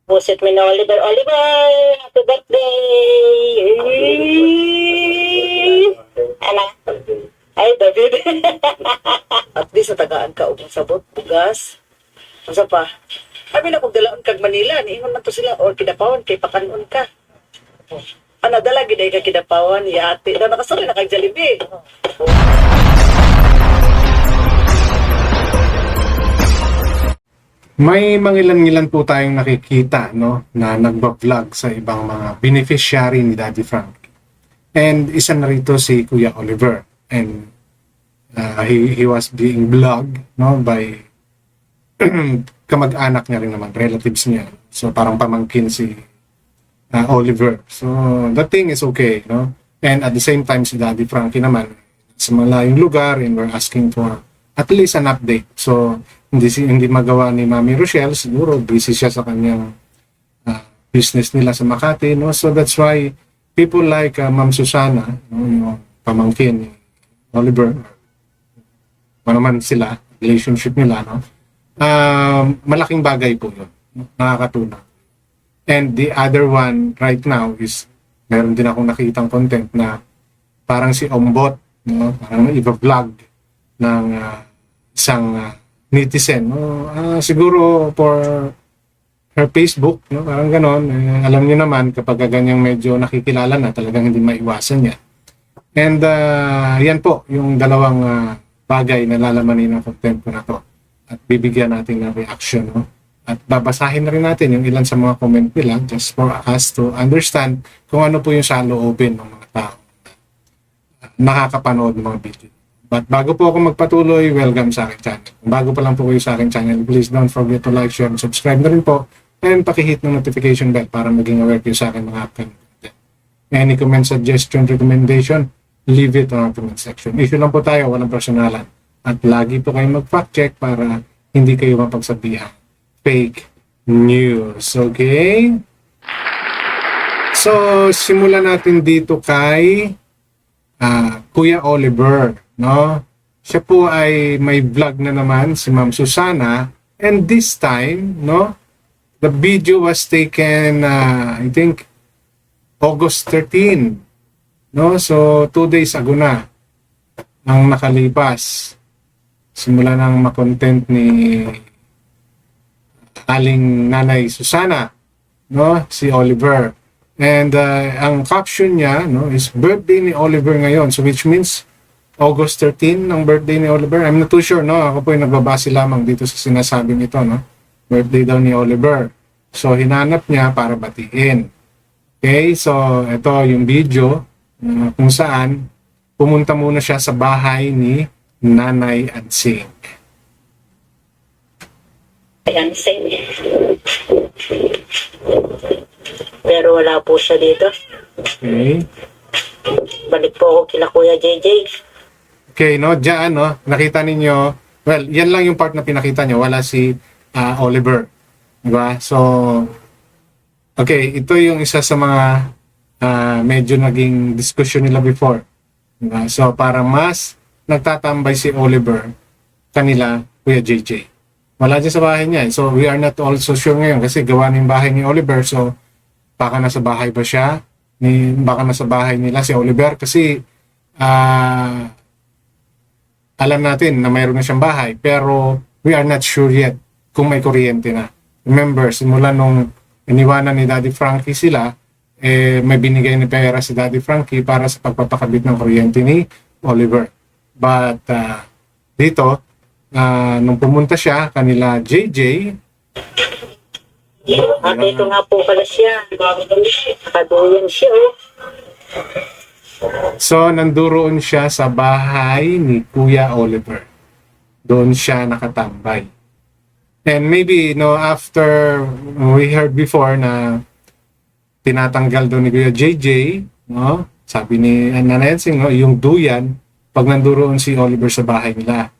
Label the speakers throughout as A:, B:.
A: Pusit mo na Oliver. Oliver! Happy birthday! Ano? Ay, David.
B: At least sa tagaan ka og sabot, bugas. Asa pa? Kami na kung dalaon kag Manila, niingon man to sila or kidapawan kay pakanon ka. Ano dala gid ka kidapawan, yate. Na nakasali na kag Jollibee.
C: May mangilan-ngilan po tayong nakikita no na nagba-vlog sa ibang mga beneficiary ni Daddy Frank. And isa na rito si Kuya Oliver. And he was being vlogged no by kamag-anak niya rin naman, relatives niya. So parang pamangkin si Oliver. So the thing is okay, no? And at the same time si Daddy Frankie naman sa malayong lugar and we're asking for at least an update. So hindi magawa ni Mami Rochelle, siguro busy siya sa kanyang business nila sa Makati, no? So that's why people like Ma'am Susana, no, yung pamangkin ni Oliver, ano man sila, relationship nila, no? Malaking bagay po yun, nakakatulong. And the other one right now is meron din akong nakitang content na parang si Ombot, no? Parang iba-vlog ng isang netizen, no? Siguro for her Facebook, no? Parang ganon. Alam niyo naman kapag ganyang medyo nakikilala na, talagang hindi maiwasan yan. And yan po yung dalawang bagay na lalamanin ng content ko na to. At bibigyan natin ng reaction, no? At babasahin na rin natin yung ilan sa mga comment nila just for us to understand kung ano po yung saloobin ng mga tao nakakapanood ng mga video. But bago po ako magpatuloy, welcome sa aking channel. Kung bago pa lang po kayo sa aking channel, please don't forget to like, share, and subscribe na rin po. And pakihit ng notification bell para maging aware kayo sa aking mga upcoming content. Any comment, suggestion, recommendation, leave it on our comment section. Issue lang po tayo, walang personalan. At lagi po kayong mag-fact check para hindi kayo mapagsabihan fake news. Okay? So, simulan natin dito kay Kuya Oliver, no? Siya po ay may vlog na naman, si Ma'am Susana, and this time, no, the video was taken, I think, August 13, no? So, 2 days ago na ang nakalipas. Simula nang makontent ni aling Nanay Susana, no, si Oliver. And ang caption niya, no, is birthday ni Oliver ngayon. So which means August 13 ang birthday ni Oliver. I'm not too sure, no. Ako po ay nagbabase lamang dito sa sinasabing ito, no. Birthday daw ni Oliver. So hinanap niya para batiin. Okay, so ito yung video kung saan pumunta muna siya sa bahay ni Nanay Adsing.
A: Ayan, same. Pero wala po siya dito.
C: Okay.
A: Balik po ako kila Kuya JJ.
C: Okay, no, diyan, no, nakita ninyo, well, yan lang yung part na pinakita nyo, wala si Oliver. Diba? So, okay, ito yung isa sa mga medyo naging discussion nila before. Diba? So, para mas nagtatambay si Oliver, kanila, Kuya JJ. Wala dyan sa bahay niya. So, we are not also sure ngayon kasi gawa na yung bahay ni Oliver. So, baka nasa bahay ba siya? Baka nasa bahay nila si Oliver kasi alam natin na mayroon na siyang bahay pero we are not sure yet kung may kuryente na. Remember, simula nung iniwanan ni Daddy Frankie sila, may binigay ni pera si Daddy Frankie para sa pagpapakabit ng kuryente ni Oliver. But dito, nung pumunta siya, kanila JJ,
A: Dito nga po pala siya. Nakaduyan siya, oh.
C: so nanduroon siya sa bahay ni Kuya Oliver. Doon siya nakatambay. And maybe, no, after we heard before na tinatanggal doon ni Kuya JJ, no, sabi ni Nanay Adsing, no, yung duyan, pag nanduroon si Oliver sa bahay nila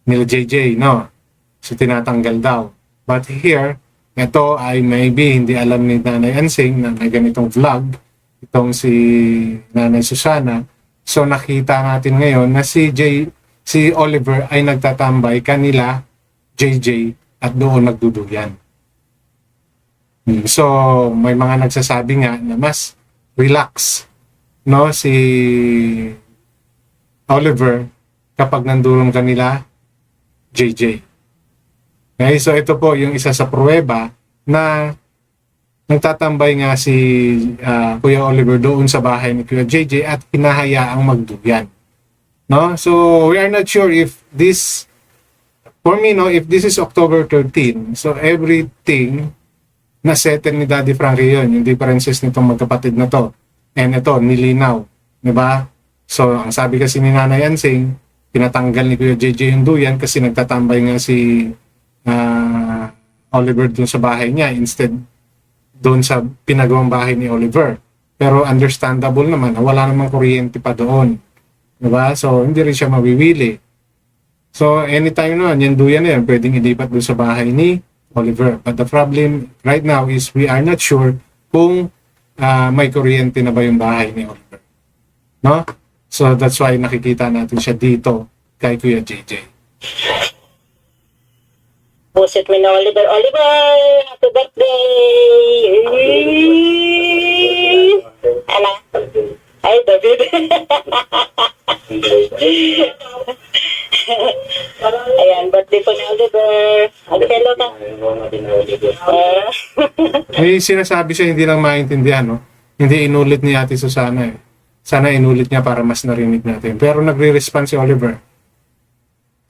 C: JJ, no, so tinatanggal daw. But here, ito ay maybe hindi alam ni Nanay Adsing na may ganitong vlog, itong si Nanay Susana. So nakita natin ngayon na si Oliver ay nagtatambay kanila JJ at doon nagduduyan. So, may mga nagsasabi nga na mas relax, no, si Oliver kapag nandun kanila JJ. Okay, so ito po yung isa sa pruweba na nagtatambay nga si Kuya Oliver doon sa bahay ni Kuya JJ at hinahayaang magduyan. No? So, we are not sure if this, for me, no, if this is October 13, so everything na settle ni Daddy Frankie yun, yung differences nitong magkapatid na to. And ito, nilinaw. Diba? So, ang sabi kasi ni Nanay Ansing, pinatanggal ni Kuya JJ yung duyan kasi nagtatambay nga si Oliver doon sa bahay niya instead doon sa pinagawang bahay ni Oliver. Pero understandable naman, wala namang kuryente pa doon. Diba? So, hindi rin siya mawiwili. So, anytime naman, yung duyan na yan, pwedeng ilipat doon sa bahay ni Oliver. But the problem right now is we are not sure kung may kuryente na ba yung bahay ni Oliver. No? So, that's why nakikita natin siya dito kay Kuya JJ.
A: Pusit mo na Oliver. Oliver! Happy birthday! Ano? Ay, David. Ayan, birthday po ni Oliver. Hello ka.
C: May sinasabi siya hindi lang maintindihan, no? Hindi inulit ni Ate Susana eh. Sana inulit niya para mas narinig natin. Pero nagre-respond si Oliver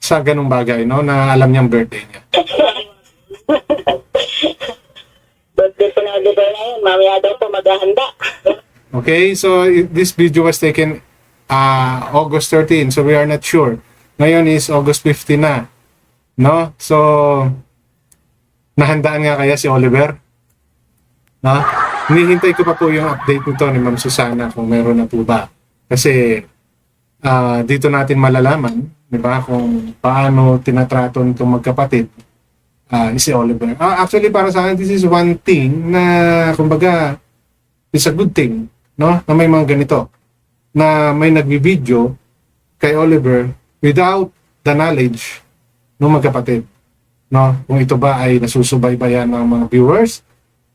C: sa ganung bagay, no? Na alam niyang birthday niya.
A: Birthday po ni Oliver na yun. Mamaya daw po maghahanda.
C: Okay, so this video was taken August 13, so we are not sure. Ngayon is August 15 na. No? So, nahandaan nga kaya si Oliver? No? Hinihintay ko pa po yung update nito ni Ma'am Susana kung meron na po ba. Kasi dito natin malalaman, di ba, kung paano tinatrato nitong magkapatid si Oliver. Actually, para sa akin, this is one thing na, kumbaga, it's a good thing, no? Na may mga ganito. Na may nagbibideo kay Oliver without the knowledge ng magkapatid. No? Kung ito ba ay nasusubaybayan ng mga viewers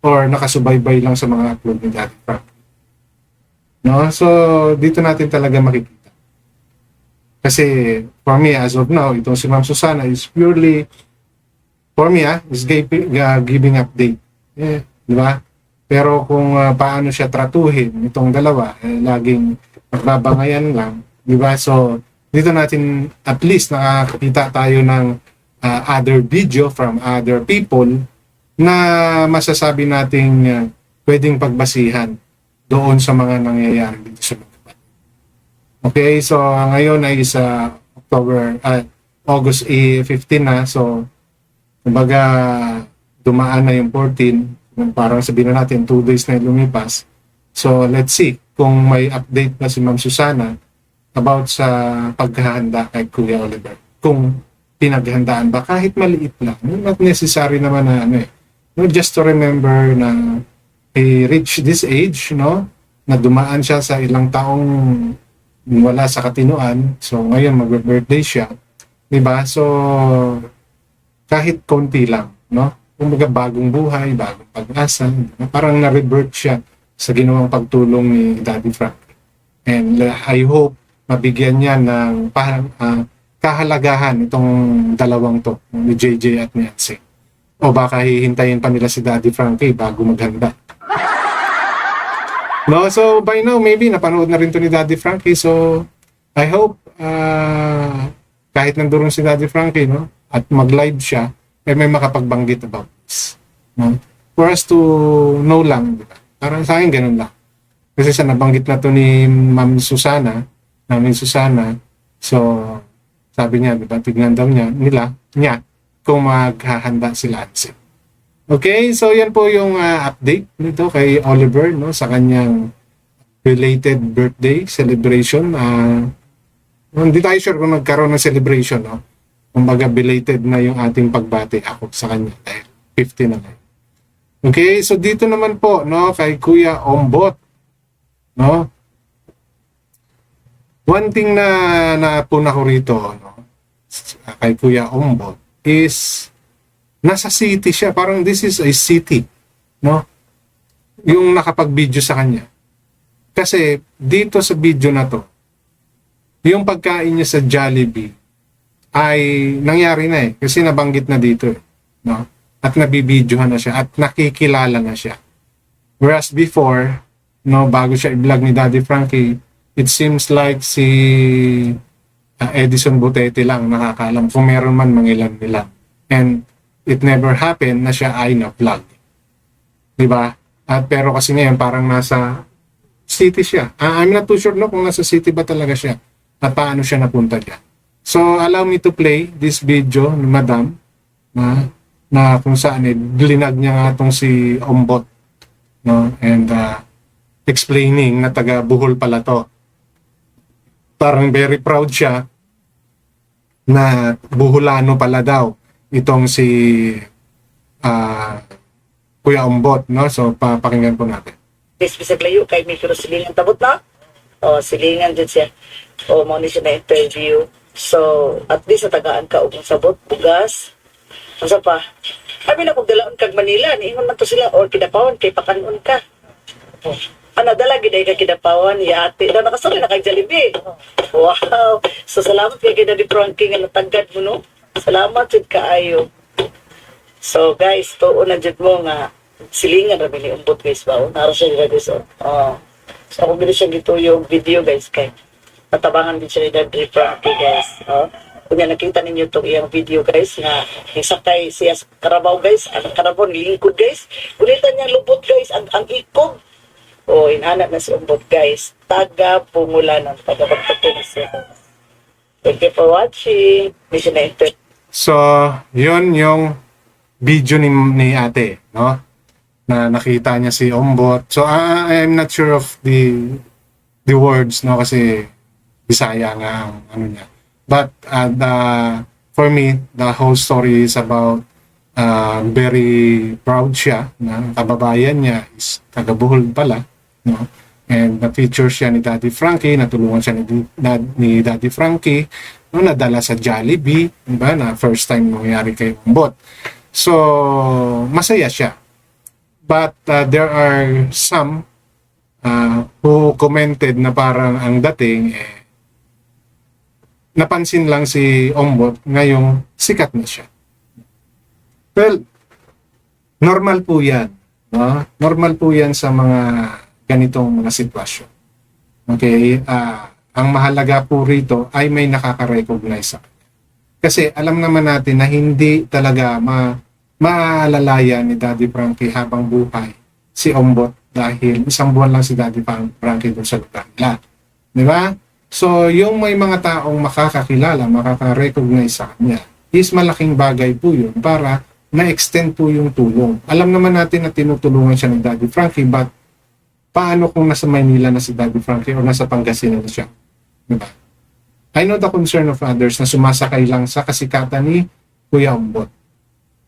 C: or nakasubaybay lang sa mga upload ni Daddy Frank. No? So, dito natin talaga makikita. Kasi, for me, as of now, itong si Ma'am Susana is purely, for me, is giving update. Di ba? Pero kung paano siya tratuhin itong dalawa, laging magbabangayan lang. Di ba? So, dito natin at least nakakita tayo ng other video from other people na masasabi nating pwedeng pagbasihan doon sa mga nangyayari dito sa mga. Okay, so ngayon ay sa August 15 na. So, kumbaga dumaan na yung 14. Parang sabihin na natin 2 days na lumipas. So, let's see kung may update na si Ma'am Susana about sa paghahanda kay Kuya Oliver. Kung pinaghandaan ba, kahit maliit lang. Not necessary naman na no, just to remember na he reached this age, no? Na dumaan siya sa ilang taong wala sa katinuan. So, ngayon mag-birthday siya. Diba? So, kahit konti lang, no? Kumbaga bagong buhay, bagong pag-asa. Parang na-rebirth siya sa ginawang pagtulong ni Daddy Frank. And I hope mabigyan niya ng kahalagahan itong dalawang to, ni JJ at ni Ansing. O baka hihintayin pa nila si Daddy Frankie bago maghanda. No, so by now maybe napanood na rin to ni Daddy Frankie. So I hope kahit nandoon si Daddy Frankie, no, at mag-live siya, may makapagbanggit about this. No? For us to know lang, diba? Parang sa akin ganun lang. Kasi sa nabanggit na to ni Ma'am Susana, namin Susana, so sabi niya, diba, tignan daw niya kung maghahanda sila. Okay, so yan po yung update nito kay Oliver, no, sa kanyang related birthday celebration. Hindi tayo sure kung nagkaroon ng celebration, no? Kumbaga belated na yung ating pagbati ako sa kanya dahil 50 na ngayon. Okay, so dito naman po, no, kay Kuya Ombot, no? One thing na napuna ko rito, no, kay Kuya Ombot is nasa city siya. Parang this is a city no? Yung nakapag-video sa kanya. Kasi dito sa video na to, yung pagkain niya sa Jollibee ay nangyari na kasi nabanggit na dito no? At nabibidyohan na siya at nakikilala na siya. Whereas before, no, bago siya i-vlog ni Daddy Frankie, it seems like si Edison Butete lang nakakaalam kung meron man mangilan-ilan. And it never happened na siya ay na-vlog. Diba? At pero kasi ngayon parang nasa city siya. I'm not too sure no kung nasa city ba talaga siya at paano siya napunta dyan. So allow me to play this video ni Madam na kung saan blinag niya nga itong si Ombot, no? And explaining na taga Bohol pala to. Parang very proud siya na Boholano pala daw itong si Kuya Ombot, no? So papakinggan po natin.
B: Bisag layo kay may pero silingan tabot na. O silingan din siya. O mo ni siya na interview. So at least sa tagaan ka og sabot bugas. Asa pa? Abi na kog dalaon kag Manila niingon man to sila or kidapawon kay pakanon ka. Ana dala gid kay kidapawan yati na nakasali na kay Jollibee. Wow. So salamat kay Daddy Frankie nga natagad mo no. Salamat jud kaayo. So guys, tuon na jud mo nga silingan ra ni Umbot guys ba? Naro siya guys. Oh. So ako gid siya gito yung video guys kay natabangan din siya ni Daddy Frankie guys. Oh. Kung yan nakita ninyo itong iyang video guys nga isakay siya sa Carabao guys. Ang Carabao nilingkod guys. Ulitan niya lubot guys ang ikog. O inanak na si Umbot guys. Taga Pumulan ng taga Pagpatong siya. Thank you for watching. Mission na
C: So, yun yung video ni ate, no? Na nakita niya si Ombot. So, I'm not sure of the words, no? Kasi Bisaya nga ang ano niya. But for me, the whole story is about very proud siya na kababayan niya is taga Bohol pala, no? And na-feature siya ni Daddy Frankie, natulungan siya ni Daddy Frankie, no, nadala sa Jollibee, diba, na first time nangyari kay Umbot. So, masaya siya. But there are some who commented na parang ang dating napansin lang si Ombot ngayong sikat na siya. Well, normal po yan. No? Normal po yan sa mga ganitong mga sitwasyon. Okay? Ang mahalaga po rito ay may nakaka-recognize sa kanya. Kasi alam naman natin na hindi talaga maalalayan ni Daddy Frankie habang buhay si Ombot dahil isang buwan lang si Daddy Frankie doon sa lugar nila. Di ba? So, yung may mga taong makakakilala, makaka-recognize sa kanya, is malaking bagay po yun para na-extend po yung tulong. Alam naman natin na tinutulungan siya ng Daddy Frankie, but paano kung nasa Maynila na si Daddy Frankie o nasa Pangasinan na siya? Diba? I know the concern of others na sumasakay lang sa kasikatan ni Kuya Ombot.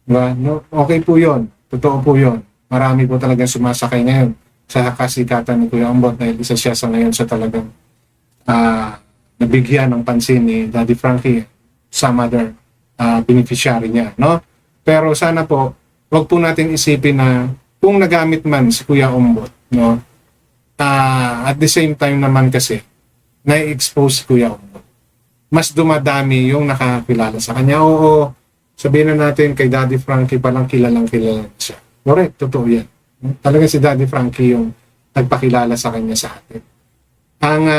C: Diba? No, okay po yun. Totoo po yun. Marami po talagang sumasakay ngayon sa kasikatan ni Kuya Ombot dahil isa siya sa ngayon sa talagang nabigyan ng pansin ni Daddy Frankie, some other beneficiary niya, no? Pero sana po, wag po natin isipin na kung nagamit man si Kuya Ombot, no? At the same time naman kasi, na-expose si Kuya Ombot. Mas dumadami yung nakakilala sa kanya. Oo, sabihin na natin kay Daddy Frankie palang kilalang siya. Correct, totoo yan. Talaga si Daddy Frankie yung nagpakilala sa kanya sa atin. Ang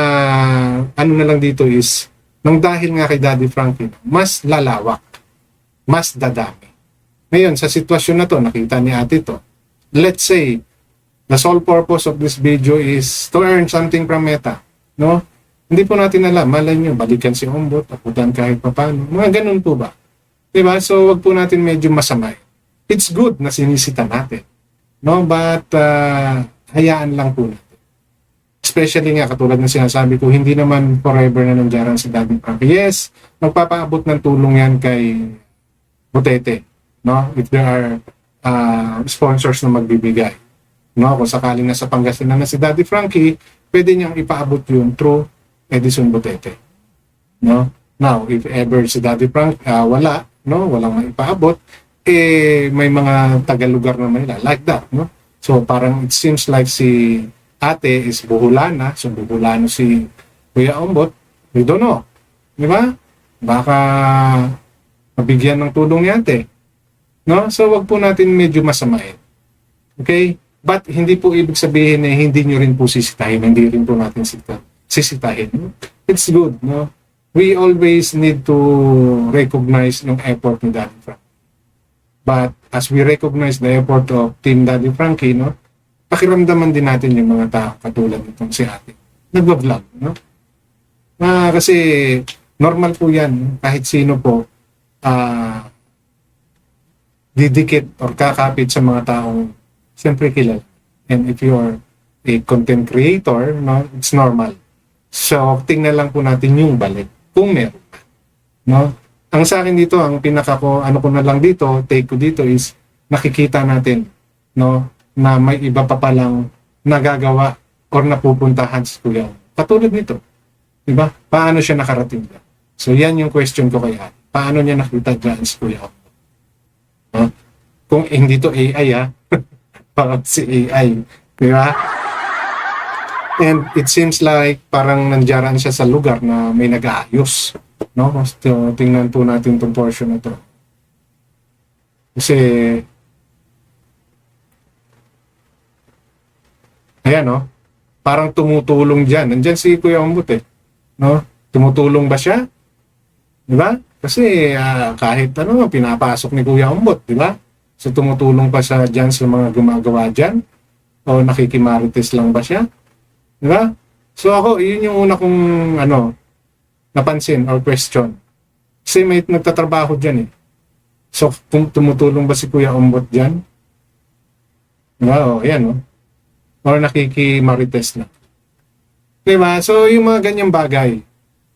C: ano na lang dito is nang dahil nga kay Daddy Frankie mas lalawak, mas dadami. Ngayon sa sitwasyon na to nakita ni ate to, let's say the sole purpose of this video is to earn something from Meta, no? Hindi po natin alam, malay nyo balikan si Ombot, taputan kahit papano, mga ganun po ba, diba? So wag po natin medyo masamay. It's good na sinisita natin, no? But hayaan lang po natin. Especially nga, katulad ng sinasabi ko, hindi naman forever na nandiyan si Daddy Frankie. Yes, magpapaabot ng tulong yan kay Butete, no? If there are sponsors na magbibigay. No? Kung sakaling nasa Pangasinan na si Daddy Frankie, pwede niyang ipaabot yun through Edison Butete. No? Now, if ever si Daddy Frankie, walang maipaabot, may mga taga-lugar na Manila, like that, no? So parang it seems like si ate is buhulana, so buhulano si Kuya Umbot. We don't know. Di ba? Baka mabigyan ng tulong ni ate. No? So wag po natin medyo masamain. Okay? But hindi po ibig sabihin na hindi nyo rin po sisitahin, hindi rin po natin sisitahin. It's good, no? We always need to recognize yung effort ni Daddy Frank. But as we recognize the effort of Team Daddy Frankie, no? Pakiramdaman din natin yung mga tao katulad nitong si ate. Nagwa-vlog, no? Kasi normal po yan, kahit sino po didikit or kakapit sa mga taong siyempre kilala. And if you are a content creator, no, it's normal. So, tingnan lang po natin yung balik kung meron. No? Ang sa akin dito, ang ano ko na lang dito, take ko dito is nakikita natin, no, na may iba pa palang nagagawa or napupuntahan sa Kuya. Katulad nito. Diba? Paano siya nakarating dyan? So, yan yung question ko kay Ate. Paano niya nakita dyan sa Kuya? No? Kung hindi to AI, parang si AI. Diba? And it seems like parang nandiyaran siya sa lugar na may nag-aayos. No? So, tingnan po natin itong portion na to. Kasi, ayan, no? Parang tumutulong dyan. Nandyan si Kuya Umbot eh. No? Tumutulong ba siya? Di ba? Kasi kahit ano, pinapasok ni Kuya Umbot, di ba? So tumutulong pa siya dyan sa mga gumagawa dyan? O nakikimarites lang ba siya? Di ba? So ako, yun yung una kong napansin or question. Kasi may nagtatrabaho dyan eh. So kung tumutulong ba si Kuya Umbot dyan? Di ba? O, ayan o. Or nakikimarites na. Diba? So, yung mga ganyang bagay,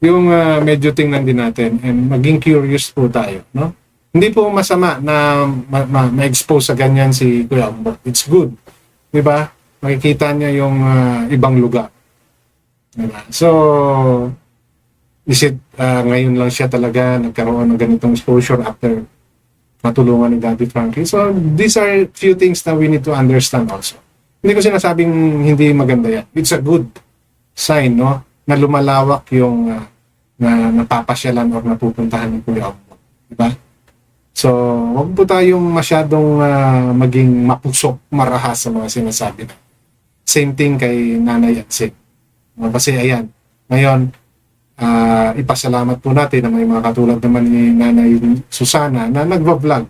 C: yung medyo tingnan din natin and maging curious po tayo, no? Hindi po masama na ma-expose sa ganyan si Kuya Umbot. It's good. Diba? Makikita niya yung ibang lugar. Diba? So, is it ngayon lang siya talaga nagkaroon ng ganitong exposure after matulungan ni Daddy Frankie? So, these are few things that we need to understand also. Hindi ko sinasabing hindi maganda yan. It's a good sign, no, na lumalawak yung na napapasyalan o napupuntahan ng Kuya Umbot. Diba? So, huwag po tayong masyadong maging mapusok, marahas sa mga sinasabi na. Same thing kay Nanay Yatsing. Kasi ayan, ngayon, ipasalamat po natin na may mga katulad naman ni Nanay Susana na nagva-vlog,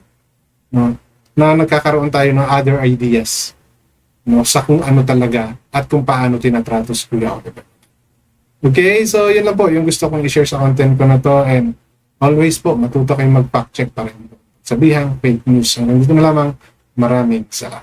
C: no, na nagkakaroon tayo ng other ideas, no, sa kung ano talaga at kung paano tinatrato si Kuya Umbot. Okay, so yun lang po yung gusto kong i-share sa content ko na to, and always po matuto kayong mag-fact check pa rin. Sabihang fake news. Hanggang dito na lamang. Maraming salamat.